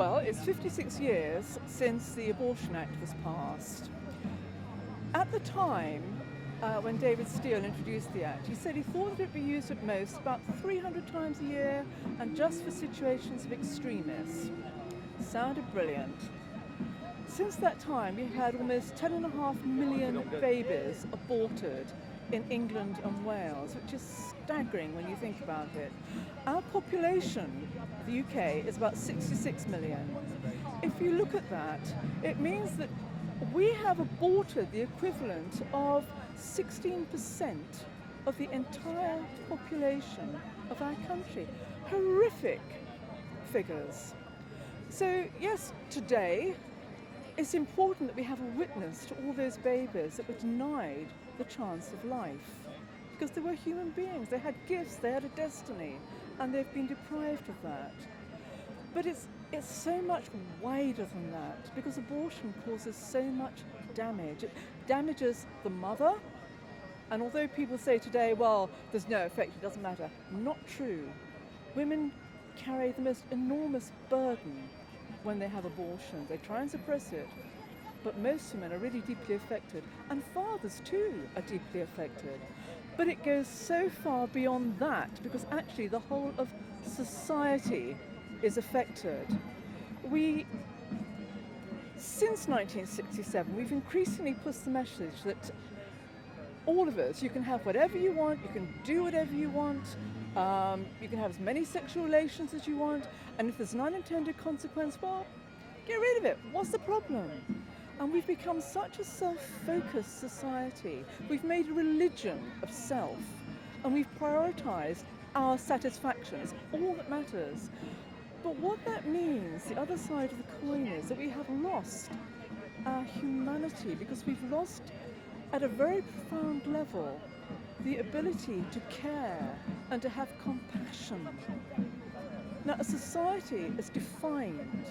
Well, it's 56 years since the Abortion Act was passed. At the time, when David Steele introduced the Act, he said he thought that it would be used at most about 300 times a year and just for situations of extremis. Sounded brilliant. Since that time, we've had almost 10.5 million babies aborted in England and Wales, which is staggering when you think about it. Our population, the UK, is about 66 million. If you look at that, it means that we have aborted the equivalent of 16% of the entire population of our country. Horrific figures. So yes, today it's important that we have a witness to all those babies that were denied the chance of life, because they were human beings, they had gifts, they had a destiny, and they've been deprived of that. But it's so much wider than that, because abortion causes so much damage. It damages the mother, and although people say today, well, there's no effect, it doesn't matter, not true. Women carry the most enormous burden when they have abortion. They try and suppress it, but most women are really deeply affected, and fathers too are deeply affected. But it goes so far beyond that, because actually the whole of society is affected. Since 1967, we've increasingly pushed the message that all of us, you can have whatever you want, you can do whatever you want, you can have as many sexual relations as you want, and if there's an unintended consequence, well, get rid of it. What's the problem? And we've become such a self-focused society. We've made a religion of self, and we've prioritised our satisfaction. It's all that matters. But what that means, the other side of the coin, is that we have lost our humanity, because we've lost, at a very profound level, the ability to care and to have compassion. Now, a society is defined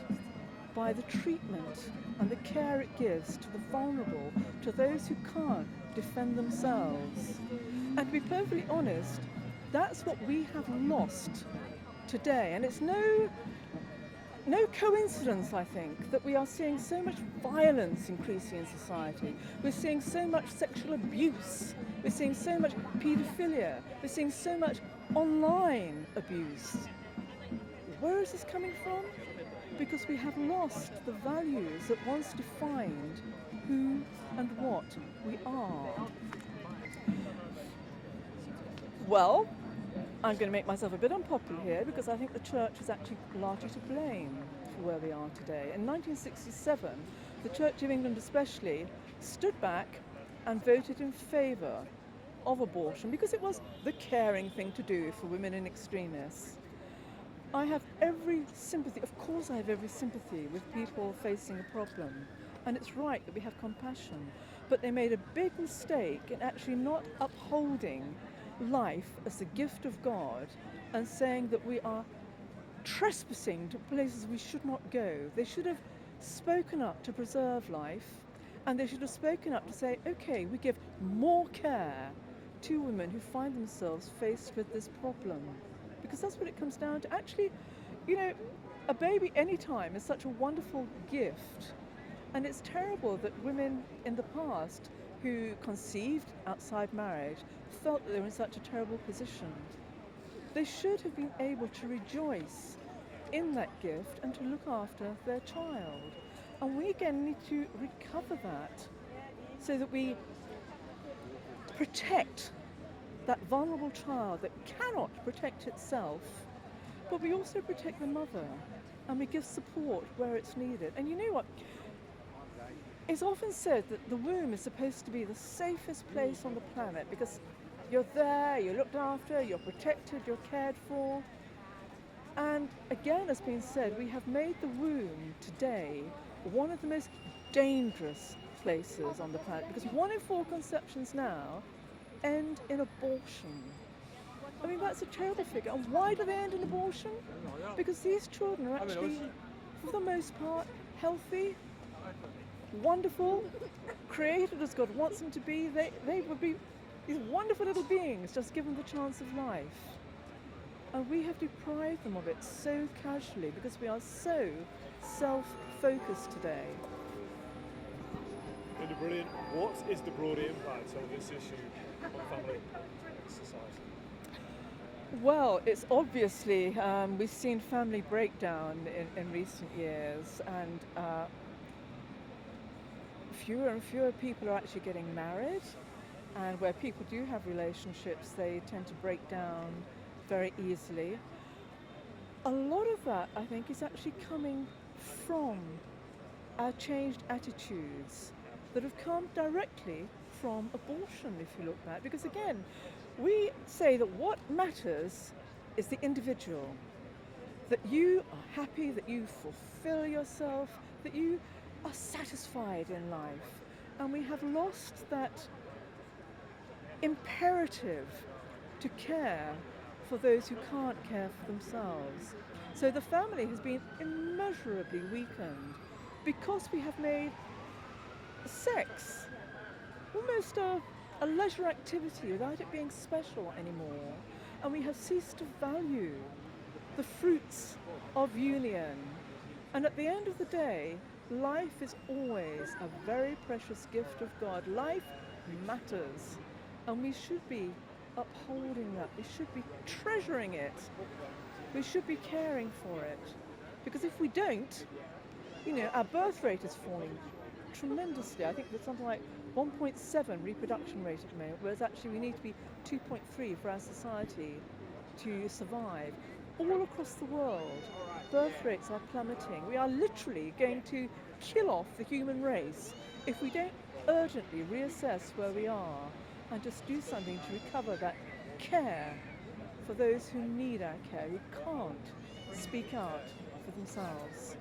by the treatment and the care it gives to the vulnerable, to those who can't defend themselves. And to be perfectly honest, that's what we have lost today. And it's no coincidence, I think, that we are seeing so much violence increasing in society. We're seeing so much sexual abuse. We're seeing so much paedophilia. We're seeing so much online abuse. Where is this coming from? Because we have lost the values that once defined who and what we are. Well, I'm going to make myself a bit unpopular here, because I think the church is actually largely to blame for where we are today. In 1967, the Church of England especially stood back and voted in favour of abortion, because it was the caring thing to do for women in extremis. I have every sympathy, of course I have every sympathy with people facing a problem, and it's right that we have compassion, but they made a big mistake in actually not upholding life as a gift of God and saying that we are trespassing to places we should not go. They should have spoken up to preserve life, and they should have spoken up to say, okay, we give more care to women who find themselves faced with this problem. Because that's what it comes down to. Actually, a baby anytime is such a wonderful gift, and it's terrible that women in the past who conceived outside marriage felt that they were in such a terrible position. They should have been able to rejoice in that gift and to look after their child. And we again need to recover that so that we protect that vulnerable child that cannot protect itself, but we also protect the mother, and we give support where it's needed. And you know what? It's often said that the womb is supposed to be the safest place on the planet, because you're there, you're looked after, you're protected, you're cared for. And again, as been said, we have made the womb today one of the most dangerous places on the planet, because 1 in 4 conceptions now end in abortion. I mean, that's a terrible figure. And why do they end in abortion? Because these children are actually, for the most part, healthy, wonderful, created as God wants them to be. They would be these wonderful little beings, just given the chance of life. And we have deprived them of it so casually because we are so self-focused today. Lynda, brilliant. What is the broader impact of this issue on family and society? Well, it's obviously, we've seen family breakdown in recent years, and fewer and fewer people are actually getting married, and where people do have relationships, they tend to break down very easily. A lot of that, I think, is actually coming from our changed attitudes that have come directly from abortion, if you look back. Because again, we say that what matters is the individual, that you are happy, that you fulfill yourself, that you are satisfied in life. And we have lost that imperative to care for those who can't care for themselves. So the family has been immeasurably weakened because we have made sex almost a leisure activity without it being special anymore. And we have ceased to value the fruits of union. And at the end of the day, life is always a very precious gift of God. Life matters, and we should be upholding that. We should be treasuring it. We should be caring for it. Because if we don't, our birth rate is falling tremendously. I think there's something like 1.7 reproduction rate at the moment, whereas actually we need to be 2.3 for our society to survive. All across the world, birth rates are plummeting. We are literally going to kill off the human race if we don't urgently reassess where we are and just do something to recover that care for those who need our care, who can't speak out for themselves.